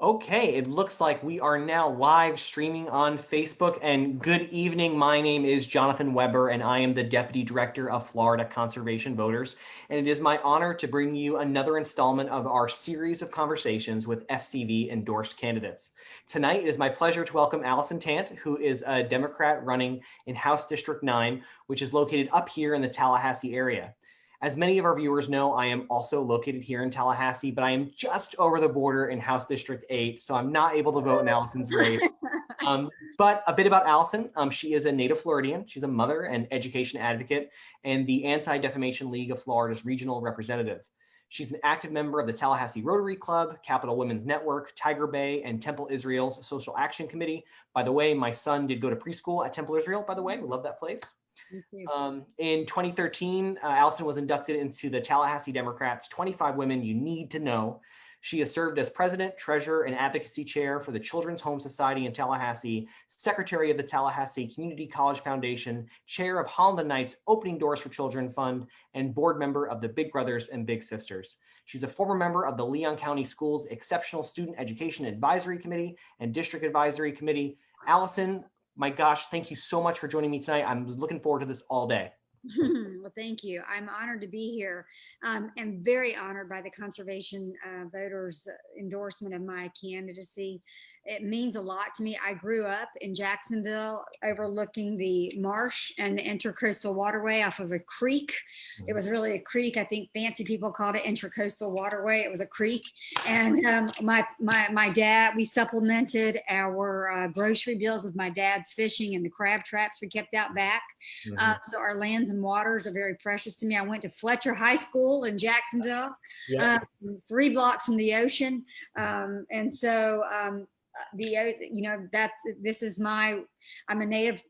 Okay, it looks like we are now live streaming on Facebook. And good evening. My name is Jonathan Weber, and I am the Deputy Director of Florida Conservation Voters. And it is my honor to bring you another installment of our series of conversations with FCV endorsed candidates. Tonight, it is my pleasure to welcome Allison Tant, who is a Democrat running in House District 9, which is located up here in the Tallahassee area. As many of our viewers know, I am also located here in Tallahassee, but I am just over the border in House District 8, so I'm not able to vote in Allison's race. But a bit about Allison. She is a native Floridian. She's a mother and education advocate and the Anti-Defamation League of Florida's regional representative. She's an active member of the Tallahassee Rotary Club, Capital Women's Network, Tiger Bay, and Temple Israel's Social Action Committee. By the way, my son did go to preschool at Temple Israel, by the way. We love that place. In 2013, Allison was inducted into the Tallahassee Democrats' 25 Women You Need to Know. She has served as president, treasurer, and advocacy chair for the Children's Home Society in Tallahassee, secretary of the Tallahassee Community College Foundation, chair of Holland and Knight's Opening Doors for Children Fund, and board member of the Big Brothers and Big Sisters. She's a former member of the Leon County Schools Exceptional Student Education Advisory Committee and District Advisory Committee. Allison, my gosh, thank you so much for joining me tonight. I'm looking forward to this all day. Well, thank you. I'm honored to be here. I'm very honored by the conservation voters' endorsement of my candidacy. It means a lot to me. I grew up in Jacksonville overlooking the marsh and the Intracoastal Waterway off of a creek. It was really a creek. I think fancy people called it Intracoastal Waterway. It was a creek. And my dad, we supplemented our grocery bills with my dad's fishing and the crab traps we kept out back. So our lands and waters are very precious to me. I went to Fletcher High School in Jacksonville, 3 blocks from the ocean. And so this is I'm a native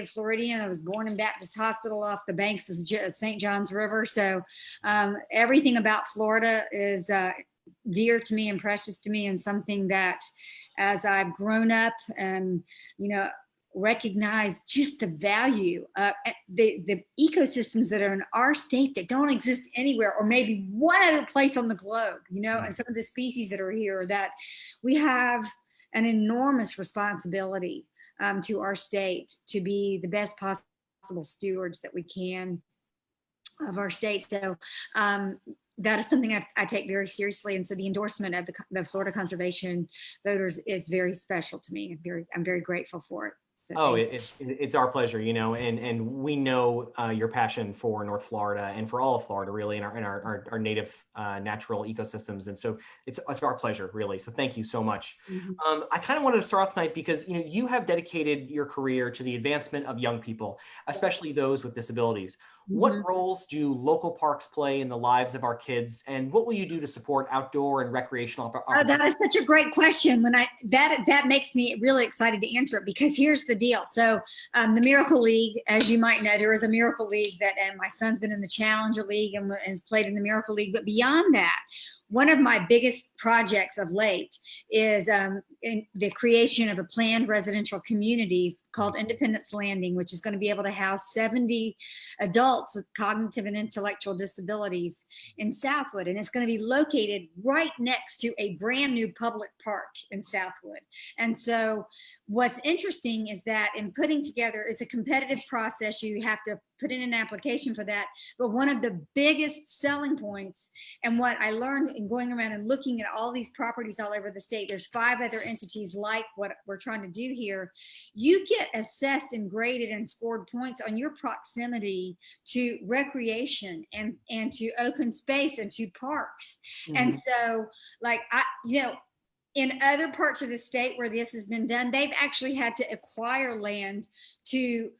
Floridian. I was born in Baptist Hospital off the banks of St. John's River. So everything about Florida is dear to me and precious to me, and something that as I've grown up and, recognize just the value of the ecosystems that are in our state that don't exist anywhere, or maybe one other place on the globe, and some of the species that are here, that we have an enormous responsibility to our state to be the best possible stewards that we can of our state. So that is something I take very seriously. And so the endorsement of the Florida conservation voters is very special to me. I'm very grateful for it. Oh, it's our pleasure, and we know your passion for North Florida and for all of Florida, really, and our native natural ecosystems. And so it's our pleasure, really. So thank you so much. I kind of wanted to start off tonight because, you have dedicated your career to the advancement of young people, especially those with disabilities. What roles do local parks play in the lives of our kids, and what will you do to support outdoor and recreational opportunities? Oh, that is such a great question. That makes me really excited to answer it, because here's the deal. So the Miracle League, as you might know, there is a Miracle League and my son's been in the Challenger League and has played in the Miracle League. But beyond that, one of my biggest projects of late is in the creation of a planned residential community called Independence Landing, which is going to be able to house 70 adults with cognitive and intellectual disabilities in Southwood. And it's going to be located right next to a brand new public park in Southwood. And so what's interesting is that in putting together, it's a competitive process. You have to put in an application for that. But one of the biggest selling points, and what I learned in going around and looking at all these properties all over the state, there's 5 other entities like what we're trying to do here. You get assessed and graded and scored points on your proximity to recreation and to open space and to parks. And so, in other parts of the state where this has been done, they've actually had to acquire land to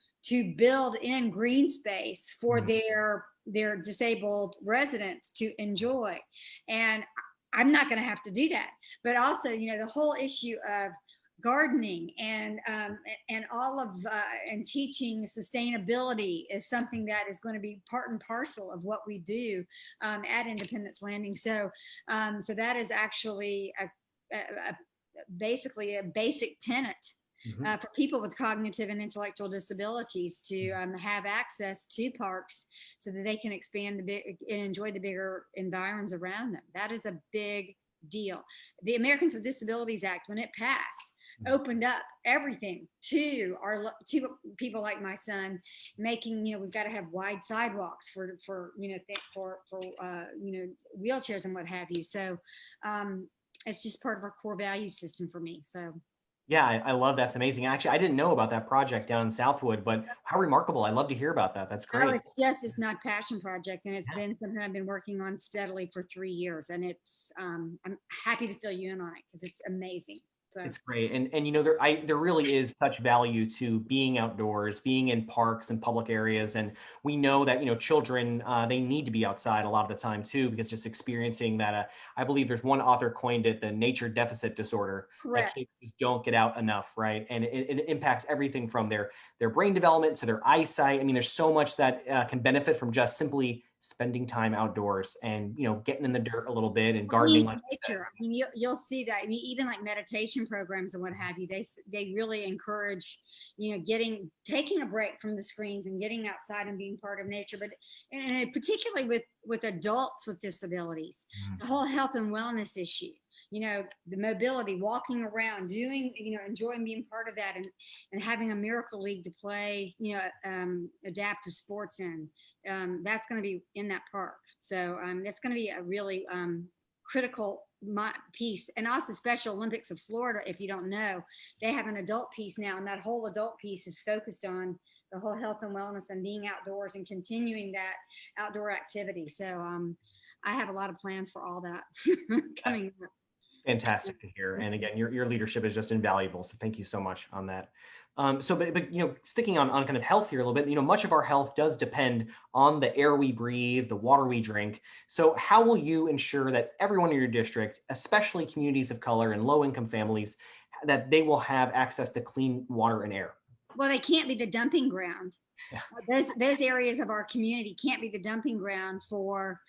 build in green space for their disabled residents to enjoy. And I'm not going to have to do that. But also, the whole issue of gardening and all of and teaching sustainability is something that is going to be part and parcel of what we do at Independence Landing. So that is actually basically a basic tenet for people with cognitive and intellectual disabilities to have access to parks so that they can expand and enjoy the bigger environs around them. That is a big deal. The Americans with Disabilities Act, when it passed, opened up everything to people like my son, making, we've got to have wide sidewalks for wheelchairs and what have you. So it's just part of our core value system for me. So Yeah, I love that's amazing. Actually, I didn't know about that project down in Southwood, but how remarkable. I'd love to hear about that. That's oh, great. it's not passion project, and it's been something I've been working on steadily for 3 years, and it's I'm happy to fill you in on it because it's amazing. So It's great. And there really is such value to being outdoors, being in parks and public areas. And we know that, children, they need to be outside a lot of the time too, because just experiencing that, I believe there's one author coined it, the nature deficit disorder, that correct. kids just don't get out enough, right? And it impacts everything from their brain development to their eyesight. I mean, there's so much that can benefit from just simply spending time outdoors and, getting in the dirt a little bit and gardening, like you said. Nature. I mean, you'll see that. I mean, even like meditation programs and what have you, they really encourage, taking a break from the screens and getting outside and being part of nature. But and particularly with adults with disabilities, the whole health and wellness issue. The mobility, walking around, doing, enjoying being part of that, and having a miracle league to play, adaptive sports in. That's going to be in that park. So that's going to be a really critical piece. And also Special Olympics of Florida, if you don't know, they have an adult piece now, and that whole adult piece is focused on the whole health and wellness and being outdoors and continuing that outdoor activity. So I have a lot of plans for all that coming up. Fantastic to hear. And again, your leadership is just invaluable. So thank you so much on that. But sticking on kind of health here a little bit, much of our health does depend on the air we breathe, the water we drink. So how will you ensure that everyone in your district, especially communities of color and low-income families, that they will have access to clean water and air? Well, they can't be the dumping ground. Yeah. Those areas of our community can't be the dumping ground for,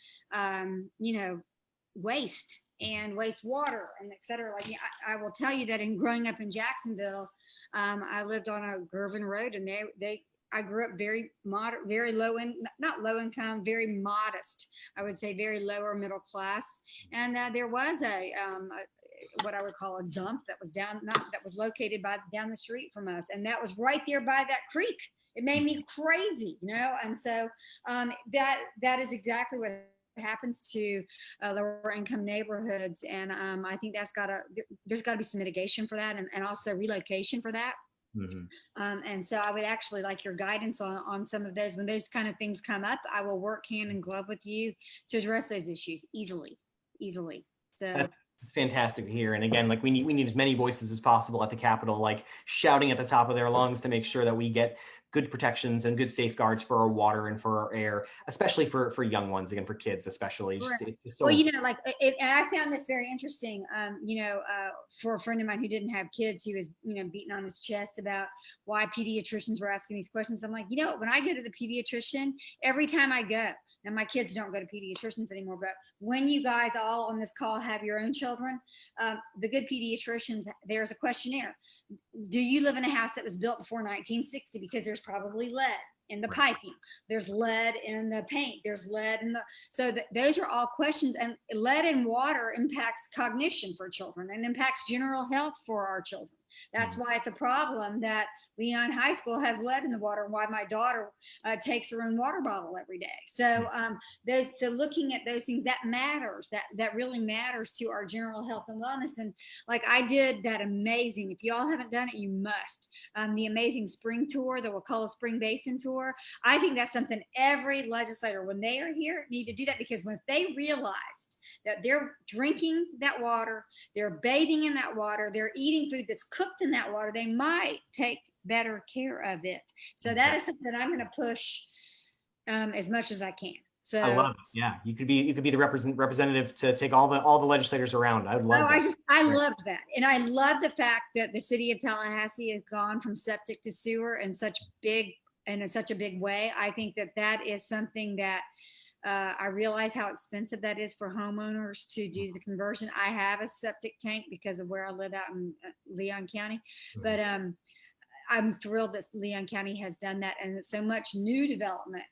waste and wastewater and et cetera. Like, I will tell you that in growing up in Jacksonville, I lived on a Gervin Road, and I grew up very moderate, very low not low income, very modest. I would say very lower middle class. And there was what I would call a dump that was located down the street from us, and that was right there by that creek. It made me crazy, and so that is exactly what happens to lower income neighborhoods. And I think there's got to be some mitigation for that, and also relocation for that. Mm-hmm. And so I would actually like your guidance on some of those. When those kind of things come up, I will work hand in glove with you to address those issues easily. So it's fantastic to hear. And again, like we need as many voices as possible at the Capitol, like shouting at the top of their lungs to make sure that we get good protections and good safeguards for our water and for our air, especially for young ones, again, for kids, especially. Just so I found this very interesting. For a friend of mine who didn't have kids, he was, beating on his chest about why pediatricians were asking these questions. I'm like, when I go to the pediatrician, every time I go, and my kids don't go to pediatricians anymore, but when you guys all on this call have your own children, the good pediatricians, there's a questionnaire. Do you live in a house that was built before 1960? Because there's probably lead in the piping. There's lead in the paint. There's lead in those are all questions. And lead in water impacts cognition for children and impacts general health for our children. That's why it's a problem that Leon High School has lead in the water, and why my daughter takes her own water bottle every day. So so looking at those things, that matters. That really matters to our general health and wellness. And like I did that amazing, if you all haven't done it, you must. The amazing spring tour, the Wakulla Spring Basin tour. I think that's something every legislator, when they are here, need to do that, because when they realized that they're drinking that water, they're bathing in that water, they're eating food that's cooked in that water, they might take better care of it. So that is something I'm going to push as much as I can. So I love it. Yeah, you could be the representative to take all the legislators around. I would love that. I love that. And I love the fact that the city of Tallahassee has gone from septic to sewer in such a big way. I think that is something that I realize how expensive that is for homeowners to do the conversion. I have a septic tank because of where I live out in Leon County, but I'm thrilled that Leon County has done that, and so much new development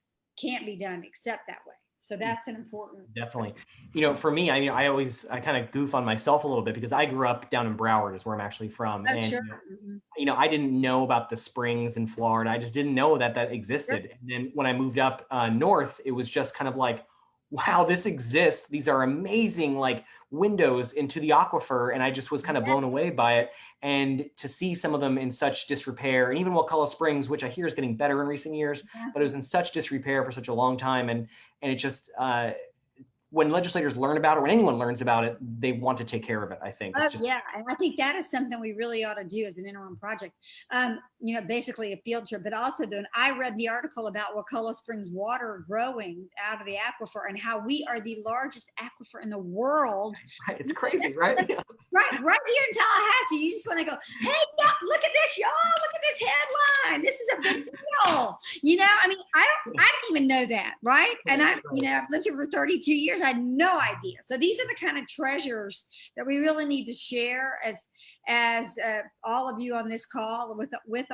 can't be done except that way. So that's an important. Definitely. For me, I mean, I kind of goof on myself a little bit because I grew up down in Broward is where I'm actually from. Oh, And, sure. I didn't know about the springs in Florida. I just didn't know that existed. And then when I moved up north, it was just kind of like, wow, this exists. These are amazing, like windows into the aquifer. And I just was kind of blown away by it. And to see some of them in such disrepair, and even Wakulla Springs, which I hear is getting better in recent years, but it was in such disrepair for such a long time. And it just, when legislators learn about it, when anyone learns about it, they want to take care of it, I think. Oh, yeah. And I think that is something we really ought to do as an interim project. Basically a field trip, but also then I read the article about Wakulla Springs water growing out of the aquifer and how we are the largest aquifer in the world. It's crazy, right? Right here in Tallahassee. You just want to go, hey, yeah, look at this, y'all. Look at this headline. This is a big deal. I mean, I didn't even know that, right? And I've lived here for 32 years. I had no idea. So these are the kind of treasures that we really need to share as all of you on this call with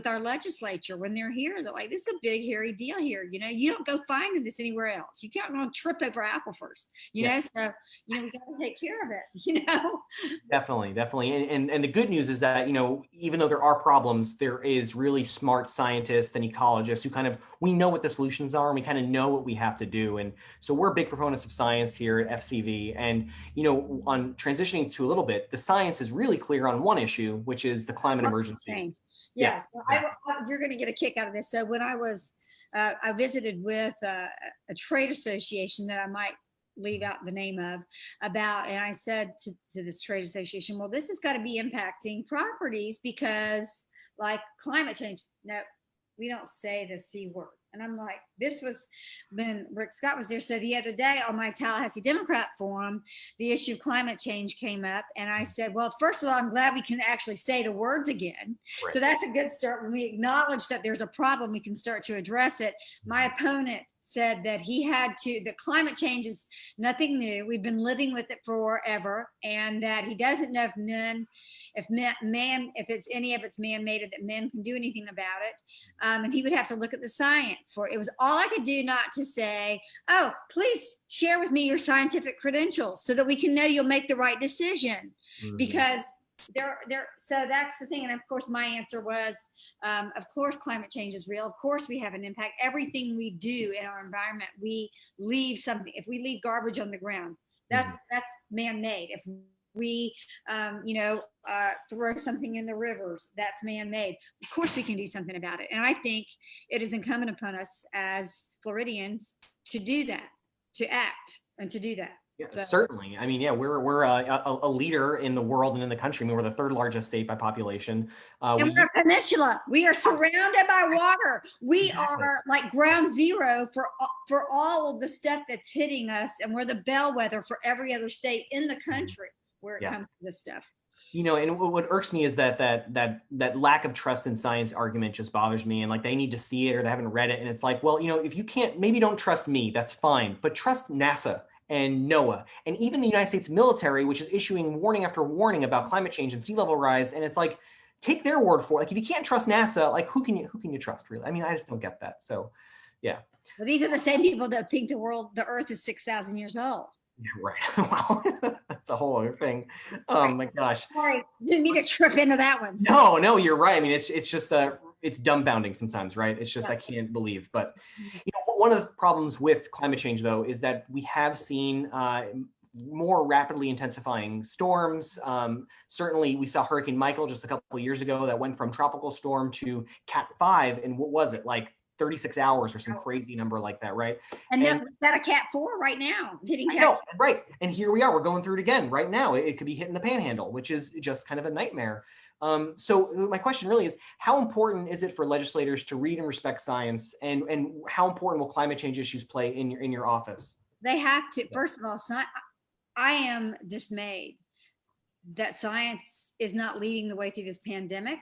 our legislature when they're here. They're like, this is a big hairy deal here. You don't go finding this anywhere else. You can't go trip over aquifers. So we got to take care of it. Definitely. And the good news is that even though there are problems, there is really smart scientists and ecologists who we know what the solutions are, and we kind of know what we have to do. And so we're big proponents of science here at FCV. And on transitioning to a little bit, the science is really clear on one issue, which is the climate emergency. Change. Yes, you're going to get a kick out of this. So when I visited with a trade association that I might leave out the name of and I said to this trade association, well, this has got to be impacting properties because like climate change. No, we don't say the C word. And I'm like, this was when Rick Scott was there. So the other day on my Tallahassee Democrat forum, the issue of climate change came up. And I said, well, first of all, I'm glad we can actually say the words again. Right. So that's a good start. When we acknowledge that there's a problem, we can start to address it. My opponent said that that climate change is nothing new. We've been living with it forever, and that he doesn't know if it's any of it's man-made, that men can do anything about it. And he would have to look at the science for it. It was all I could do not to say, oh, please share with me your scientific credentials so that we can know you'll make the right decision. Mm-hmm. Because so that's the thing. And of course, my answer was, of course, climate change is real. Of course, we have an impact. Everything we do in our environment, we leave something. If we leave garbage on the ground, that's man-made. If we, throw something in the rivers, that's man-made. Of course, we can do something about it. And I think it is incumbent upon us as Floridians to do that, to act and to do that. Yeah, so. Certainly. I mean, we're a leader in the world and in the country. I mean, we're the third largest state by population. And we're a peninsula. We are surrounded by water. We are like ground zero for all of the stuff that's hitting us. And we're the bellwether for every other state in the country where it comes to this stuff. And what irks me is that lack of trust in science argument just bothers me. And like, they need to see it or they haven't read it. And it's like, well, if you can't, maybe don't trust me, that's fine, but trust NASA and NOAA, and even the United States military, which is issuing warning after warning about climate change and sea level rise. And it's like, take their word for it. Like, if you can't trust NASA, like who can you trust, really? I mean, I just don't get that. So, yeah. Well, these are the same people that think the Earth is 6,000 years old. Yeah, right. Well, that's a whole other thing. Oh my gosh. Sorry, didn't mean to trip into that one. No, you're right. I mean, it's just it's dumbfounding sometimes, right? It's just, I can't believe. But one of the problems with climate change, though, is that we have seen more rapidly intensifying storms. Certainly, we saw Hurricane Michael just a couple of years ago that went from tropical storm to Cat 5. And what was it, like 36 hours or some crazy number like that, right? And now we've got a Cat 4 right now hitting Cat. I know, right. And here we are, we're going through it again right now. It could be hitting the Panhandle, which is just kind of a nightmare. So my question really is, how important is it for legislators to read and respect science, and how important will climate change issues play in your office? They have to. First of all, I am dismayed that science is not leading the way through this pandemic.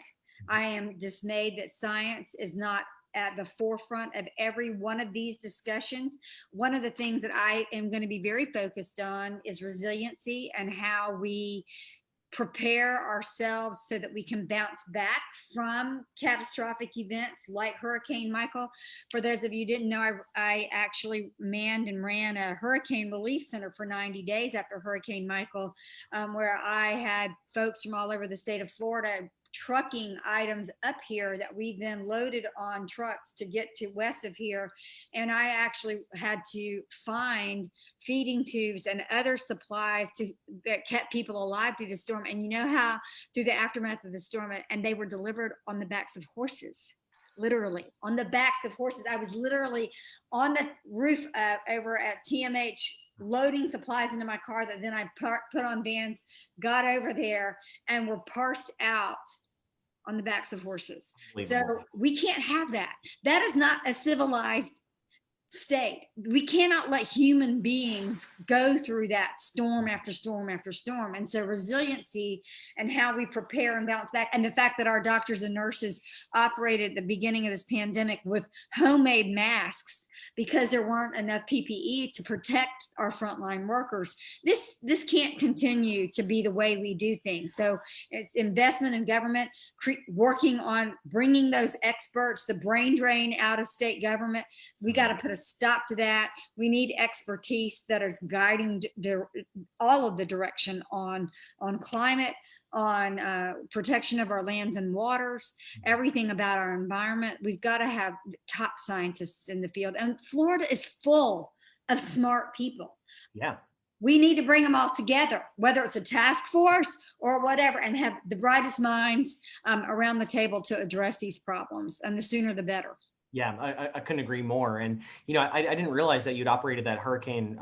I am dismayed that science is not at the forefront of every one of these discussions. One of the things that I am going to be very focused on is resiliency and how we prepare ourselves so that we can bounce back from catastrophic events like Hurricane Michael. For those of you who didn't know, I actually manned and ran a hurricane relief center for 90 days after Hurricane Michael, where I had folks from all over the state of Florida trucking items up here that we then loaded on trucks to get to west of here. And I actually had to find feeding tubes and other supplies that kept people alive through the storm. And you know how through the aftermath of the storm, and they were delivered on the backs of horses, literally on the backs of horses. I was literally on the roof over at TMH loading supplies into my car that then I put on vans, got over there, and were parsed out on the backs of horses. So we can't have that. That is not a civilized state. We cannot let human beings go through that storm after storm after storm. And so resiliency and how we prepare and bounce back, and the fact that our doctors and nurses operated at the beginning of this pandemic with homemade masks because there weren't enough PPE to protect our frontline workers. This can't continue to be the way we do things. So it's investment in government, working on bringing those experts, the brain drain out of state government. We got to put a stop to that. We need expertise that is guiding all of the direction on climate, on protection of our lands and waters, everything about our environment. We've got to have top scientists in the field. And Florida is full of smart people. Yeah. We need to bring them all together, whether it's a task force or whatever, and have the brightest minds around the table to address these problems. And the sooner the better. Yeah, I couldn't agree more. And, you know, I didn't realize that you'd operated that Hurricane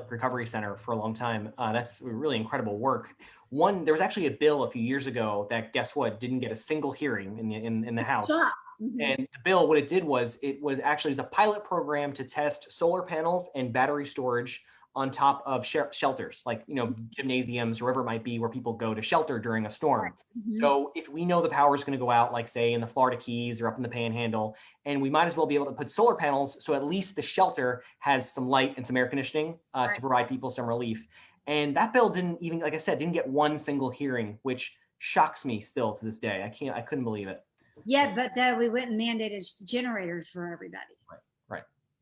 Recovery Center for a long time. That's really incredible work. There was actually a bill a few years ago that, guess what, didn't get a single hearing in the House. Mm-hmm. And the bill, what it did was, it was actually a pilot program to test solar panels and battery storage on top of shelters, like, you know, gymnasiums, or wherever it might be, where people go to shelter during a storm. Mm-hmm. So if we know the power is going to go out, like say in the Florida Keys or up in the Panhandle, and we might as well be able to put solar panels, so at least the shelter has some light and some air conditioning to provide people some relief. And that bill didn't even, like I said, didn't get one single hearing, which shocks me still to this day. I couldn't believe it. Yeah, but though we wouldn't mandate generators for everybody.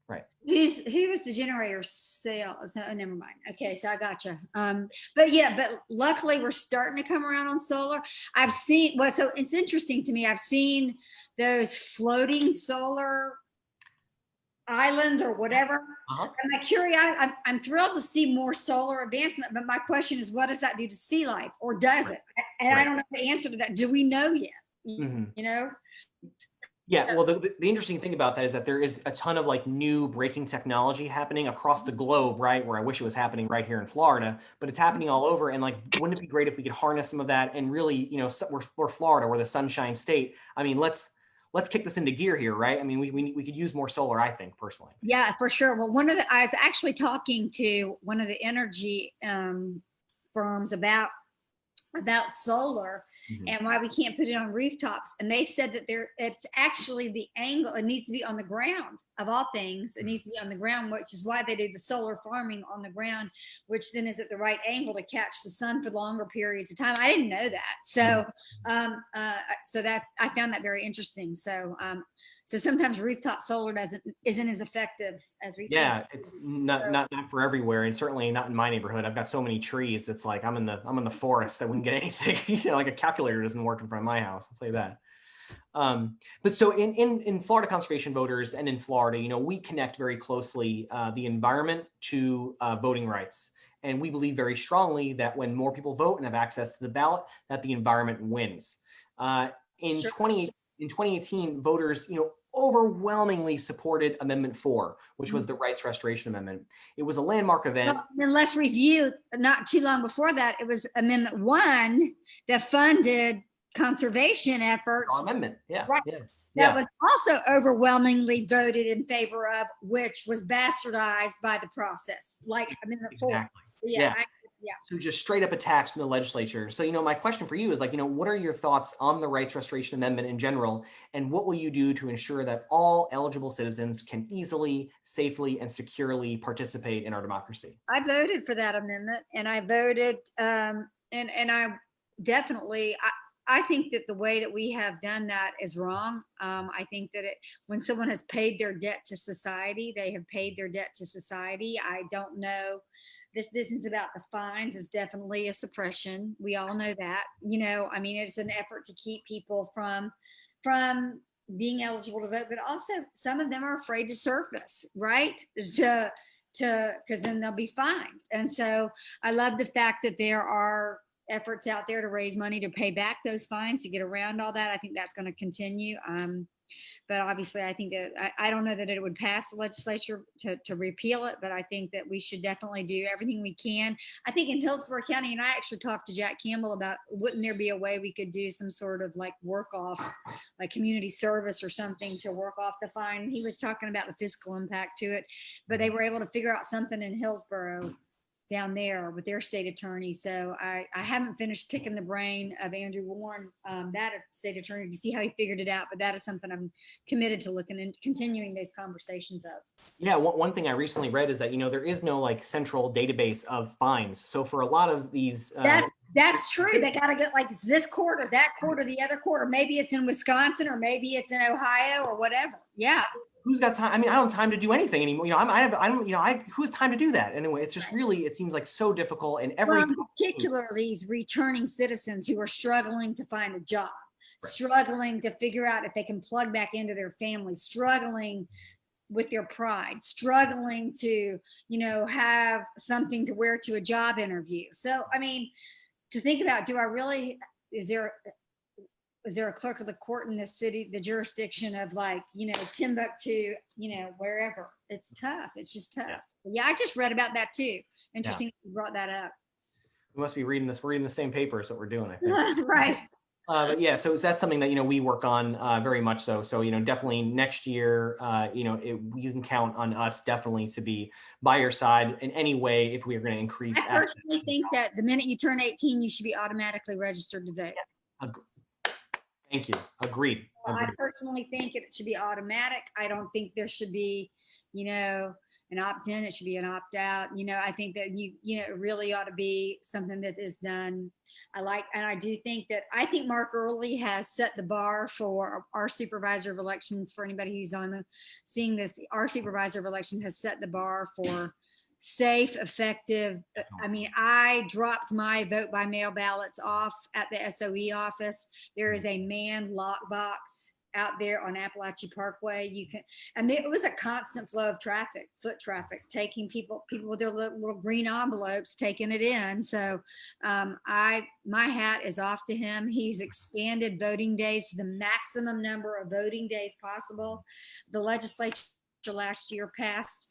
Right. Who was the generator sale? Oh, never mind. Okay, so I gotcha. But luckily we're starting to come around on solar. I've seen, well, so it's interesting to me. I've seen those floating solar islands or whatever. And my curiosity, I'm thrilled to see more solar advancement, but my question is, what does that do to sea life, or does it? And I don't know the answer to that. Do we know yet? You know? Yeah, well, the interesting thing about that is that there is a ton of like new breaking technology happening across the globe, right? Where I wish it was happening right here in Florida, but it's happening all over. And like, wouldn't it be great if we could harness some of that? And really, you know, we're Florida, we're the Sunshine State. I mean, let's kick this into gear here, right? I mean, we could use more solar, I think, personally. Yeah, for sure. Well, I was actually talking to one of the energy firms about solar and why we can't put it on rooftops. And they said that it's actually the angle, it needs to be on the ground of all things. It needs to be on the ground, which is why they do the solar farming on the ground, which then is at the right angle to catch the sun for longer periods of time. I didn't know that. So, so that I found that very interesting. So, so sometimes rooftop solar isn't as effective as we think. It's not for everywhere, and certainly not in my neighborhood. I've got so many trees. It's like I'm in the forest. I wouldn't get anything. You know, like a calculator doesn't work in front of my house. I'll say that. But so in Florida Conservation Voters and in Florida, you know, we connect very closely the environment to voting rights. And we believe very strongly that when more people vote and have access to the ballot, that the environment wins. In 2018, voters, you know, overwhelmingly supported Amendment 4, which was the Rights Restoration Amendment. It was a landmark event. Well, then let's review, not too long before that, it was Amendment 1 that funded conservation efforts. Our amendment, right. That was also overwhelmingly voted in favor of, which was bastardized by the process, like Amendment 4. Exactly. Yeah. So just straight up attacks in the legislature. So, you know, my question for you is like, you know, what are your thoughts on the Rights Restoration Amendment in general? And what will you do to ensure that all eligible citizens can easily, safely, and securely participate in our democracy? I voted for that amendment, and I voted, and I definitely. I think that the way that we have done that is wrong. I think that when someone has paid their debt to society, they have paid their debt to society. I don't know. This business about the fines is definitely a suppression. We all know that. I mean, it's an effort to keep people from being eligible to vote, but also some of them are afraid to surface, right? Because then they'll be fined. And so I love the fact that there are efforts out there to raise money to pay back those fines to get around all that. I think that's going to continue. But obviously, I think that I don't know that it would pass the legislature to repeal it, but I think that we should definitely do everything we can. I think in Hillsborough County, and I actually talked to Jack Campbell about, wouldn't there be a way we could do some sort of like work off, like community service or something to work off the fine. He was talking about the fiscal impact to it, but they were able to figure out something in Hillsborough down there with their state attorney. So I haven't finished picking the brain of Andrew Warren, that state attorney, to see how he figured it out. But that is something I'm committed to looking into, continuing these conversations of. Yeah, one thing I recently read is that, there is no like central database of fines. So for a lot of these, that's true. They got to get like this quarter, that quarter, the other quarter. Maybe it's in Wisconsin or maybe it's in Ohio or whatever. Yeah. Who's got time? I mean, I don't have time to do anything anymore. Who's time to do that anyway? It's just really, it seems like so difficult, and particularly these returning citizens who are struggling to find a job, right, struggling to figure out if they can plug back into their family, struggling with their pride, struggling to, have something to wear to a job interview. So, I mean, to think about, is there a clerk of the court in the city, the jurisdiction of like, Timbuktu, wherever? It's tough. It's just tough. Yeah, I just read about that too. Interesting you brought that up. We must be reading this. We're reading the same paper is what we're doing, I think. Right. But yeah, so that's something that, we work on very much so. So, definitely next year, you can count on us definitely to be by your side in any way if we are going to increase. I personally think that the minute you turn 18, you should be automatically registered to vote. Yeah. Thank you. Agreed. I personally think it should be automatic. I don't think there should be, an opt-in. It should be an opt-out. I think that it really ought to be something that is done. I think Mark Earley has set the bar for our supervisor of elections. For anybody who's seeing this, our supervisor of election has set the bar for safe, effective. I mean, I dropped my vote by mail ballots off at the SOE office. There is a manned lockbox out there on Appalachia Parkway. And it was a constant flow of traffic, foot traffic, taking people with their little green envelopes, taking it in. So my hat is off to him. He's expanded voting days to the maximum number of voting days possible. The legislature last year passed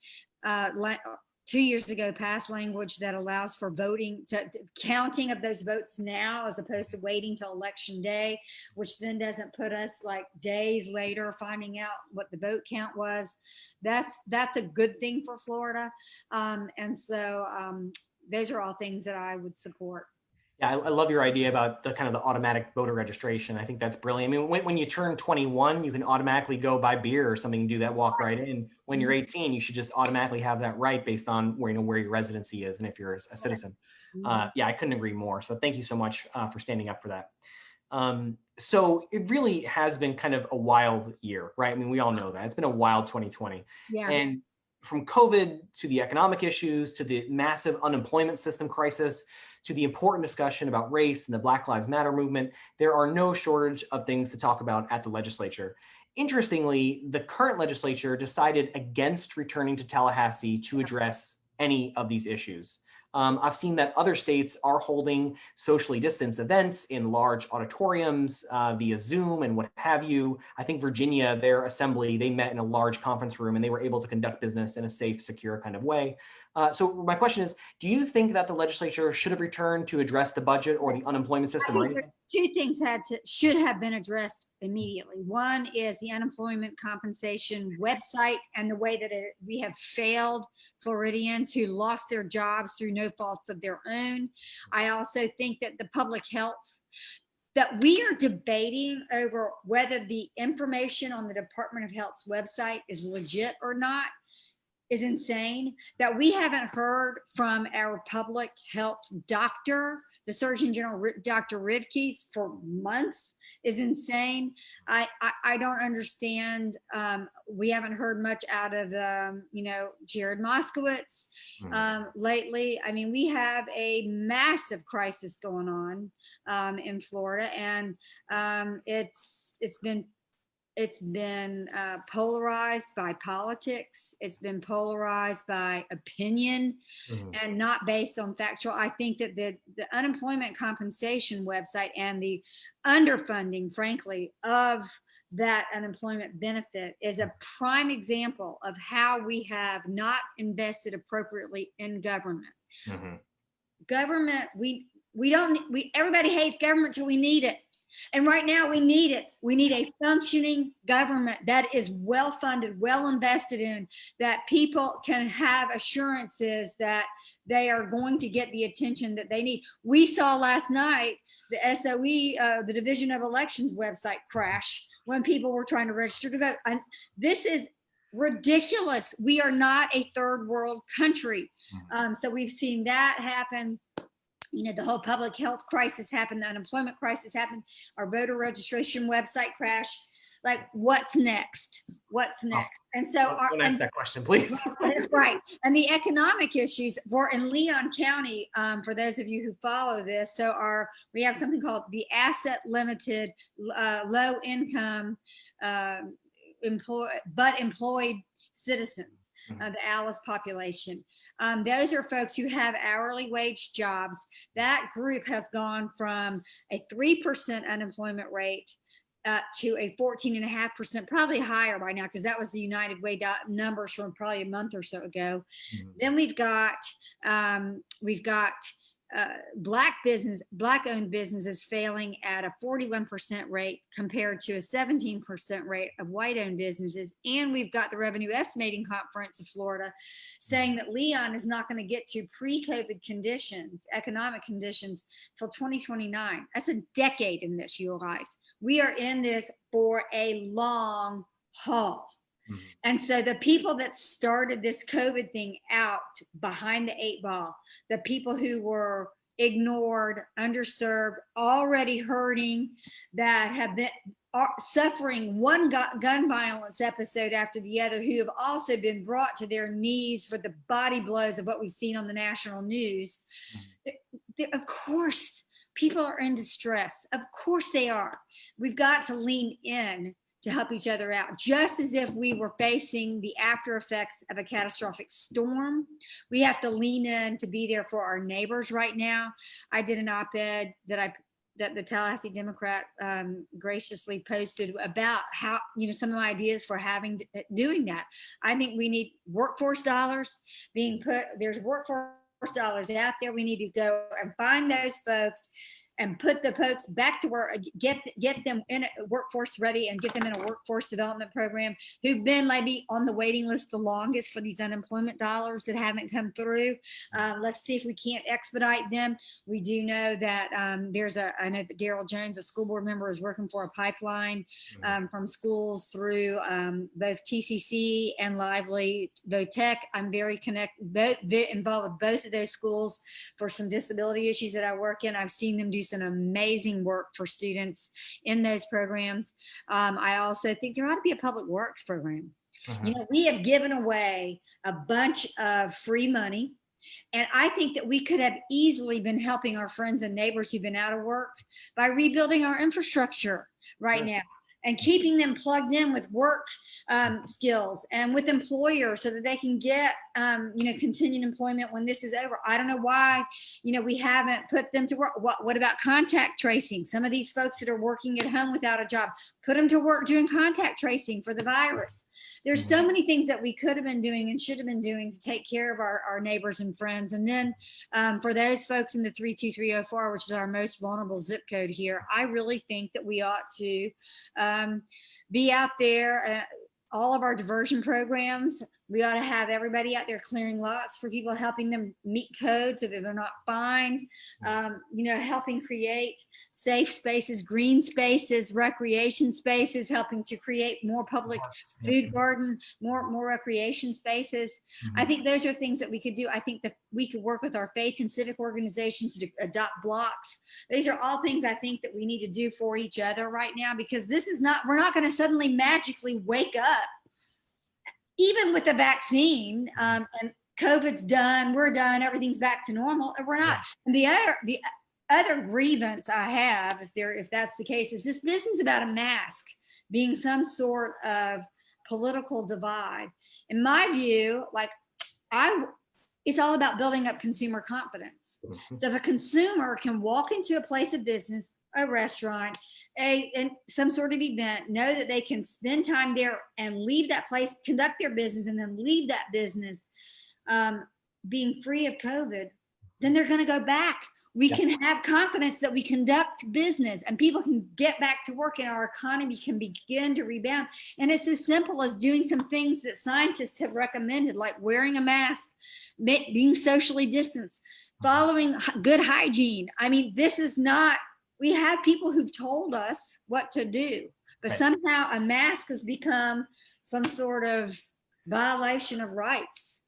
2 years ago passed language that allows for voting to counting of those votes now, as opposed to waiting till election day, which then doesn't put us like days later finding out what the vote count was. That's a good thing for Florida. And so those are all things that I would support. Yeah, I love your idea about the kind of the automatic voter registration. I think that's brilliant. I mean, when you turn 21, you can automatically go buy beer or something and do that, walk right in. When you're 18, you should just automatically have that right based on where your residency is and if you're a citizen. Yeah, I couldn't agree more. So thank you so much for standing up for that. So it really has been kind of a wild year, right? I mean, we all know that. It's been a wild 2020. Yeah. And from COVID to the economic issues to the massive unemployment system crisis, to the important discussion about race and the Black Lives Matter movement, there are no shortage of things to talk about at the legislature. Interestingly, the current legislature decided against returning to Tallahassee to address any of these issues. I've seen that other states are holding socially distanced events in large auditoriums via Zoom and what have you. I think Virginia, their assembly, they met in a large conference room and they were able to conduct business in a safe, secure kind of way. So my question is, do you think that the legislature should have returned to address the budget or the unemployment system or anything? Two things should have been addressed immediately. One is the unemployment compensation website and the way that we have failed Floridians who lost their jobs through no faults of their own. I also think that the public health, that we are debating over whether the information on the Department of Health's website is legit or not, is insane. That we haven't heard from our public health doctor, the Surgeon General, Dr. Rivkees, for months is insane. I don't understand. We haven't heard much out of, Jared Moskowitz lately. I mean, we have a massive crisis going on in Florida, and it's been polarized by politics. It's been polarized by opinion and not based on factual. I think that the unemployment compensation website and the underfunding, frankly, of that unemployment benefit is a prime example of how we have not invested appropriately in government. Government, everybody hates government till we need it. And right now we need it. We need a functioning government that is well funded, well invested in, that people can have assurances that they are going to get the attention that they need. We saw last night the SOE, the Division of Elections website crash when people were trying to register to vote. And this is ridiculous. We are not a third world country. So we've seen that happen. The whole public health crisis happened, the unemployment crisis happened, our voter registration website crash. Like, what's next? What's next? And so don't ask that question, please. Right. And the economic issues in Leon County, for those of you who follow this, we have something called the asset limited, low income, employed citizens. The ALICE population. Those are folks who have hourly wage jobs. That group has gone from a 3% unemployment rate to a 14.5%, probably higher by now, because that was the United Way numbers from probably a month or so ago. Then we've got Black-owned businesses failing at a 41% rate compared to a 17% rate of white-owned businesses. And we've got the Revenue Estimating Conference of Florida saying that Leon is not going to get to pre-COVID conditions, economic conditions, till 2029. That's a decade in this, you guys. We are in this for a long haul. And so the people that started this COVID thing out behind the 8 ball, the people who were ignored, underserved, already hurting, that have been suffering one gun violence episode after the other, who have also been brought to their knees for the body blows of what we've seen on the national news. Of course, people are in distress. Of course they are. We've got to lean in to help each other out, just as if we were facing the after effects of a catastrophic storm. We have to lean in to be there for our neighbors right now. I did an op-ed that the Tallahassee Democrat graciously posted about how, some of my ideas for doing that. I think we need workforce dollars being put, there's workforce dollars out there. We need to go and find those folks and put the folks back to work, get them in a workforce ready, and get them in a workforce development program, who've been maybe on the waiting list the longest for these unemployment dollars that haven't come through. Let's see if we can't expedite them. We do know that I know that Daryl Jones, a school board member, is working for a pipeline from schools through both TCC and Lively VOTEC. I'm very involved with both of those schools for some disability issues that I work in. I've seen them do some amazing work for students in those programs. I also think there ought to be a public works program. We have given away a bunch of free money, and I think that we could have easily been helping our friends and neighbors who've been out of work by rebuilding our infrastructure right now, and keeping them plugged in with work skills and with employers so that they can get, continued employment when this is over. I don't know why, we haven't put them to work. What about contact tracing? Some of these folks that are working at home without a job, put them to work doing contact tracing for the virus. There's so many things that we could have been doing and should have been doing to take care of our neighbors and friends. And then for those folks in the 32304, which is our most vulnerable zip code here, I really think that we ought to be out there. All of our diversion programs We ought to have everybody out there clearing lots for people, helping them meet codes so that they're not fined, helping create safe spaces, green spaces, recreation spaces, helping to create more public food garden, more recreation spaces. I think those are things that we could do. I think that we could work with our faith and civic organizations to adopt blocks. These are all things I think that we need to do for each other right now, because we're not going to suddenly magically wake up even with the vaccine, and COVID's done, we're done, everything's back to normal, and we're not. And the other grievance I have, if that's the case, is this business about a mask being some sort of political divide. In my view, it's all about building up consumer confidence. So if a consumer can walk into a place of business, a restaurant, and some sort of event, know that they can spend time there and leave that place, conduct their business, and then leave that business being free of COVID, then they're going to go back. We can have confidence that we conduct business and people can get back to work and our economy can begin to rebound. And it's as simple as doing some things that scientists have recommended, like wearing a mask, being socially distanced, following good hygiene. I mean, we have people who've told us what to do, but somehow a mask has become some sort of violation of rights.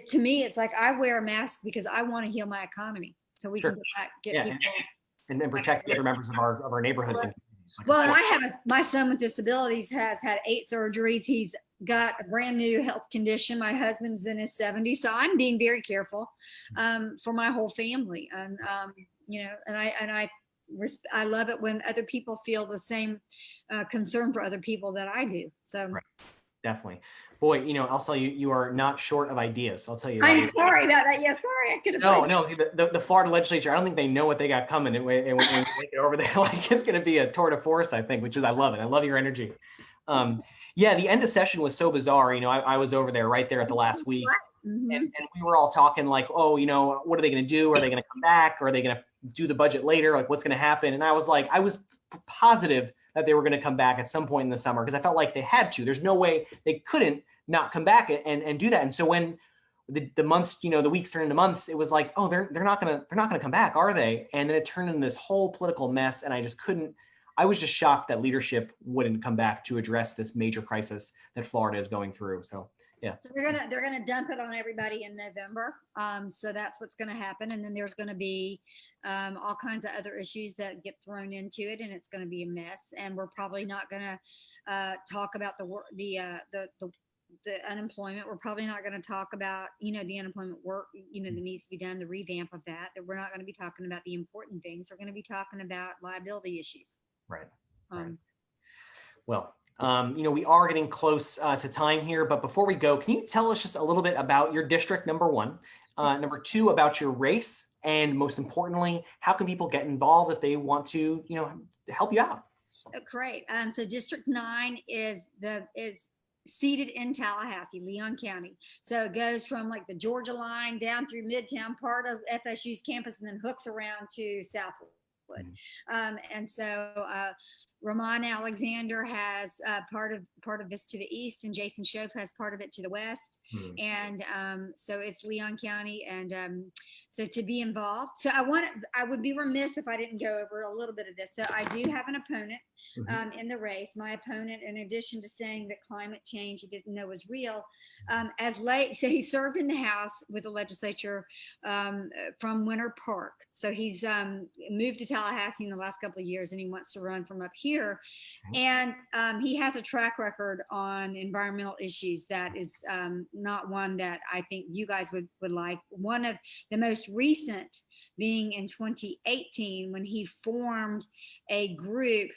To me, it's like I wear a mask because I want to heal my economy, so we can get people and then protect the other members of our neighborhoods. Well, and my son with disabilities has had 8 surgeries. He's got a brand new health condition. My husband's in his 70s, so I'm being very careful for my whole family. And I love it when other people feel the same concern for other people that I do. So definitely. Boy, I'll tell you, you are not short of ideas. I'll tell you. I'm sorry about that. Yeah, sorry. I could have. No. See, the Florida legislature, I don't think they know what they got coming. And when they make it over there, it's going to be a tour de force, I think, which is, I love it. I love your energy. The end of session was so bizarre. I was over there right there at the last week. And we were all talking like, what are they going to do? Are they going to come back? Or are they going to do the budget later? Like, what's going to happen? And I was positive that they were going to come back at some point in the summer, because I felt like they had to. There's no way they couldn't not come back and do that. And so when the months, the weeks turned into months, it was like, oh, they're not gonna come back, are they? And then it turned into this whole political mess, and I was just shocked that leadership wouldn't come back to address this major crisis that Florida is going through. So yeah. So they're gonna dump it on everybody in November. So that's what's gonna happen, and then there's gonna be all kinds of other issues that get thrown into it, and it's gonna be a mess. And we're probably not gonna talk about the unemployment. We're probably not going to talk about, the unemployment work, that needs to be done, the revamp of that we're not going to be talking about the important things. We're going to be talking about liability issues. Right. Well, we are getting close to time here, but before we go, can you tell us just a little bit about your district, number one, number two, about your race, and most importantly, how can people get involved if they want to, help you out? Oh, great. So District 9 is seated in Tallahassee, Leon County. So it goes from like the Georgia line down through Midtown, part of FSU's campus, and then hooks around to Southwood. And so Ramon Alexander has part of this to the east, and Jason Schoaf has part of it to the west. And so it's Leon County, and so to be involved. So I would be remiss if I didn't go over a little bit of this. So I do have an opponent in the race. My opponent, in addition to saying that climate change he didn't know was real, so he served in the House with the legislature from Winter Park. So he's moved to Tallahassee in the last couple of years, and he wants to run from up here. And he has a track record on environmental issues that is not one that I think you guys would like. One of the most recent being in 2018, when he formed a group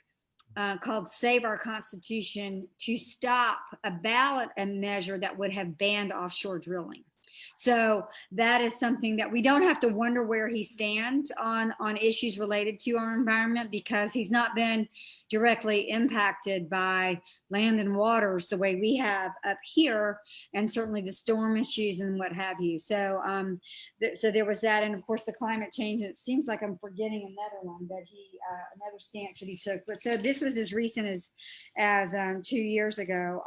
called Save Our Constitution to stop a ballot measure that would have banned offshore drilling. So that is something that we don't have to wonder where he stands on issues related to our environment, because he's not been directly impacted by land and waters the way we have up here, and certainly the storm issues and what have you. So so there was that, and of course the climate change. And it seems like I'm forgetting another one that another stance that he took. But so this was as recent as 2 years ago.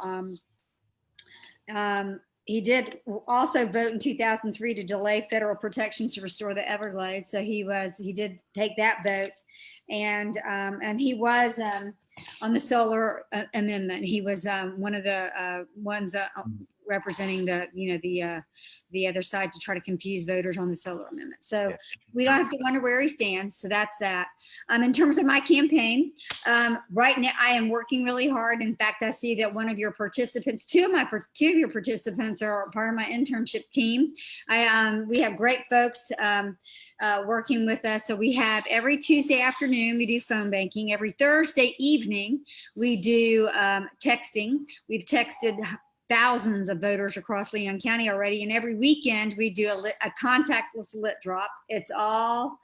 He did also vote in 2003 to delay federal protections to restore the Everglades. So he did take that vote, and he was on the solar amendment. He was one of the ones representing the other side to try to confuse voters on the solar amendment. So we don't have to wonder where he stands. So that's that. In terms of my campaign, right now I am working really hard. In fact, I see that one of your participants, two of your participants are part of my internship team. We have great folks working with us. So we have every Tuesday afternoon, we do phone banking. Every Thursday evening, we do texting. We've texted thousands of voters across Leon County already. And every weekend we do a contactless lit drop. It's all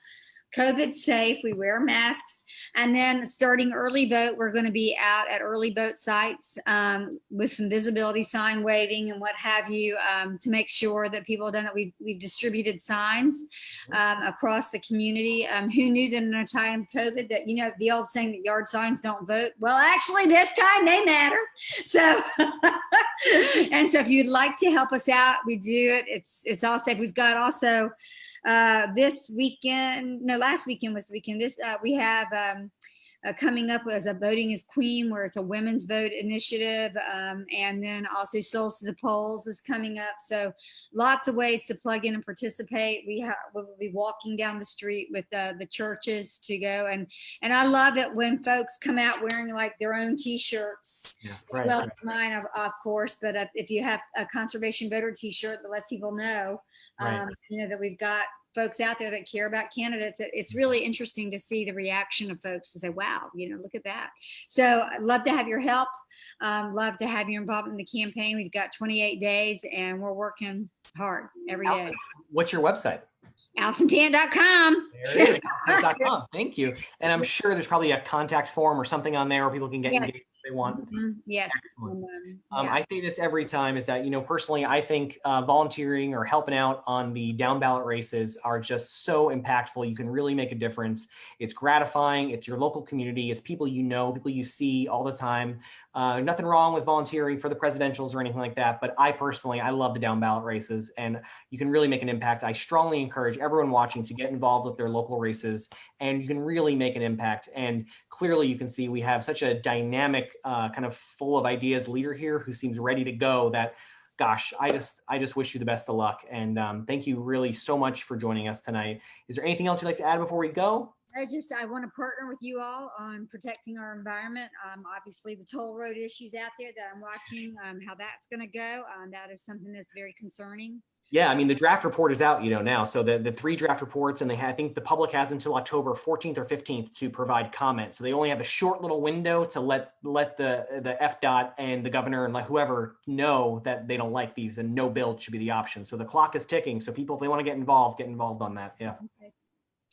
COVID safe. We wear masks. And then starting early vote, we're going to be out at early vote sites with some visibility sign waving and what have you to make sure that people know that we've distributed signs across the community. Who knew that in a time of COVID that, the old saying that yard signs don't vote? Well, actually this time they matter. So, and so if you'd like to help us out, we do it. It's all safe. We've got also this weekend, no, last weekend was the weekend. We have coming up as a Voting is Queen, where it's a women's vote initiative. And then also Souls to the Polls is coming up. So lots of ways to plug in and participate. We'll be walking down the street with the churches to go. And I love it when folks come out wearing like their own t-shirts, as well as mine, of course. But if you have a conservation voter t-shirt that lets people know, that we've got folks out there that care about candidates, it's really interesting to see the reaction of folks to say, wow, look at that. So I'd love to have your help. Love to have your involvement in the campaign. We've got 28 days and we're working hard every day. What's your website? AllisonTant.com. There it is, AllisonTant.com. Thank you. And I'm sure there's probably a contact form or something on there where people can get engaged if they want. Yes. I say this every time is that, personally, I think volunteering or helping out on the down ballot races are just so impactful. You can really make a difference. It's gratifying. It's your local community. It's people people you see all the time. Nothing wrong with volunteering for the presidentials or anything like that. But I love the down ballot races, and you can really make an impact. I strongly encourage everyone watching to get involved with their local races, and you can really make an impact. And clearly you can see we have such a dynamic, kind of full of ideas leader here who seems ready to go that, gosh, I just wish you the best of luck. And thank you really so much for joining us tonight. Is there anything else you'd like to add before we go? I want to partner with you all on protecting our environment. Obviously the toll road issues out there that I'm watching, how that's going to go. That is something that's very concerning. Yeah, I mean, the draft report is out, now. So the 3 draft reports, and I think the public has until October 14th or 15th to provide comment. So they only have a short little window to let the FDOT and the governor and whoever know that they don't like these, and no build should be the option. So the clock is ticking. So people, if they want to get involved on that. Yeah. Okay.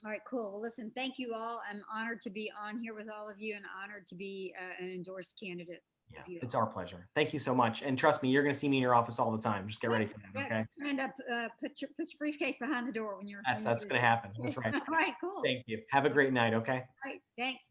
All right, cool. Well, listen, thank you all. I'm honored to be on here with all of you and honored to be an endorsed candidate. Yeah, it's our pleasure. Thank you so much. And trust me, you're going to see me in your office all the time. Just get ready for that. Okay. Stand up, put your briefcase behind the door when you're. That's going to happen. That's right. All right, cool. Thank you. Have a great night. Okay. All right. Thanks.